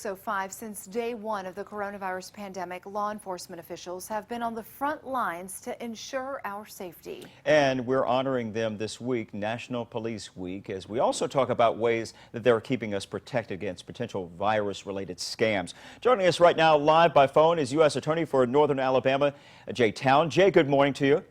6:05, since day one of the coronavirus pandemic, law enforcement officials have been on the front lines to ensure our safety. And we're honoring them this week, National Police Week, as we also talk about ways that they're keeping us protected against potential virus-related scams. Joining us right now live by phone is U.S. Attorney for Northern Alabama, Jay Town. Jay, good morning to you.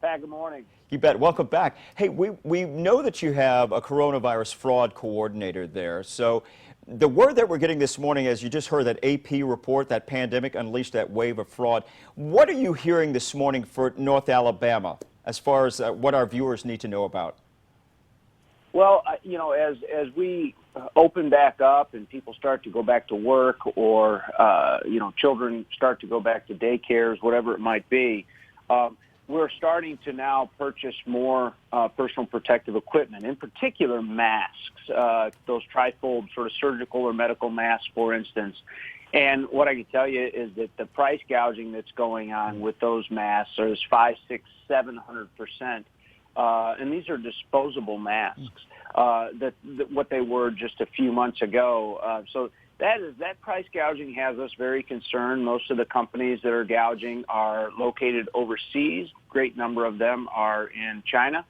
Pat, good morning. You bet. Welcome back. Hey, we know that you have a coronavirus fraud coordinator there. So the word that we're getting this morning, as you just heard that AP report, that pandemic unleashed that wave of fraud. What are you hearing this morning for North Alabama as far as what our viewers need to know about? Well, as we open back up and people start to go back to work, or children start to go back to daycares, whatever it might be, we're starting to now purchase more personal protective equipment, in particular masks, those trifold sort of surgical or medical masks, for instance. And what I can tell you is that the price gouging that's going on with those masks is 500, 600, 700%. And these are disposable masks, what they were just a few months ago. So that price gouging has us very concerned. Most of the companies that are gouging are located overseas. Great number of them are in China.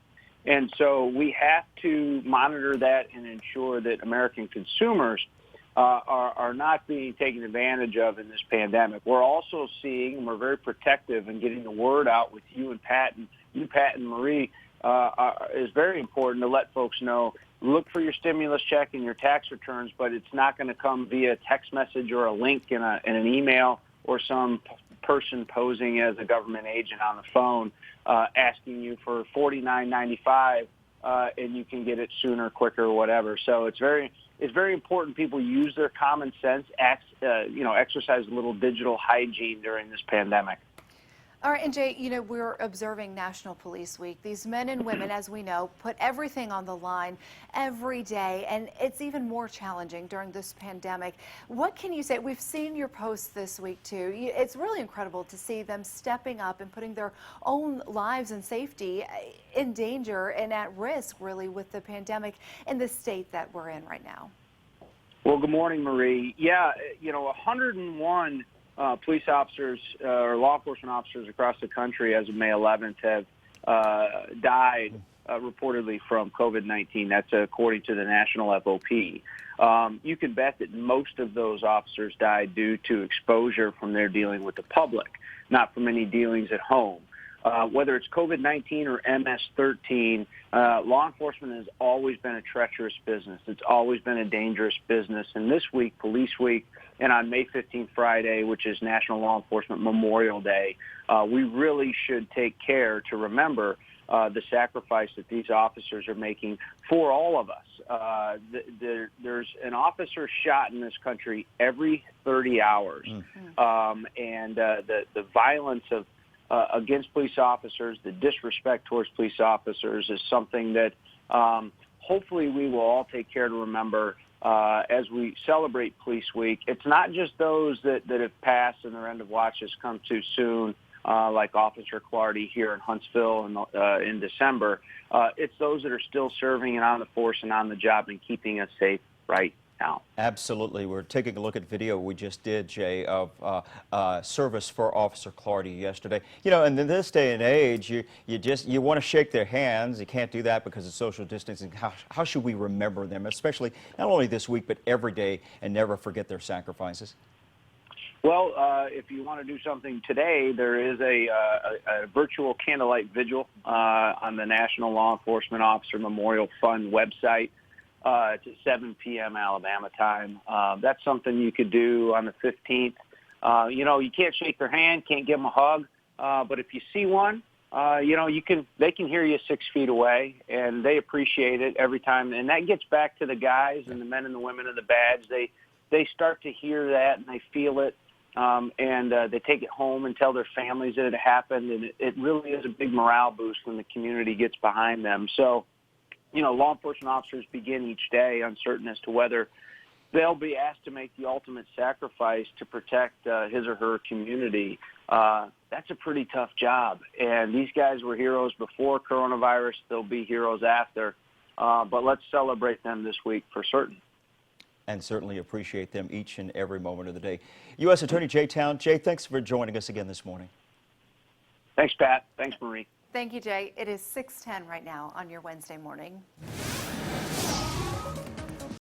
And so we have to monitor that and ensure that American consumers are not being taken advantage of in this pandemic. We're also seeing, and we're very protective in getting the word out with you and Pat and Marie, is very important to let folks know. Look for your stimulus check and your tax returns, but it's not going to come via text message or a link in an email or some person posing as a government agent on the phone asking you for $49.95 and you can get it sooner, quicker, or whatever. So it's very important people use their common sense, exercise a little digital hygiene during this pandemic. All right, and Jay, we're observing National Police Week. These men and women, as we know, put everything on the line every day, and it's even more challenging during this pandemic. What can you say? We've seen your posts this week, too. It's really incredible to see them stepping up and putting their own lives and safety in danger and at risk, really, with the pandemic in the state that we're in right now. Well, good morning, Marie. Yeah, 101 police officers or law enforcement officers across the country as of May 11th have died reportedly from COVID-19. That's according to the National FOP. You can bet that most of those officers died due to exposure from their dealing with the public, not from any dealings at home. Whether it's COVID-19 or MS-13, law enforcement has always been a treacherous business. It's always been a dangerous business. And this week, Police Week, and on May 15th, Friday, which is National Law Enforcement Memorial Day, we really should take care to remember the sacrifice that these officers are making for all of us. There's an officer shot in this country every 30 hours. And the violence against police officers, the disrespect towards police officers is something that hopefully we will all take care to remember as we celebrate Police Week. It's not just those that have passed and their end of watch has come too soon, like Officer Clardy here in Huntsville in December. It's those that are still serving and on the force and on the job and keeping us safe right now. Absolutely. We're taking a look at video we just did, Jay, of service for Officer Clardy yesterday. And in this day and age, you want to shake their hands. You can't do that because of social distancing. How should we remember them, especially not only this week, but every day, and never forget their sacrifices? Well, if you want to do something today, there is a virtual candlelight vigil on the National Law Enforcement Officer Memorial Fund website. It's at 7 p.m. Alabama time. That's something you could do on the 15th. You can't shake their hand, can't give them a hug, but if you see one, they can hear you 6 feet away, and they appreciate it every time. And that gets back to the guys and the men and the women in the badge. They start to hear that and they feel it, and they take it home and tell their families that it happened, and it really is a big morale boost when the community gets behind them. So, law enforcement officers begin each day uncertain as to whether they'll be asked to make the ultimate sacrifice to protect his or her community. That's a pretty tough job. And these guys were heroes before coronavirus. They'll be heroes after. But let's celebrate them this week for certain. and certainly appreciate them each and every moment of the day. U.S. Attorney Jay Town. Jay, thanks for joining us again this morning. Thanks, Pat. Thanks, Marie. Thank you, Jay. It is 6:10 right now on your Wednesday morning.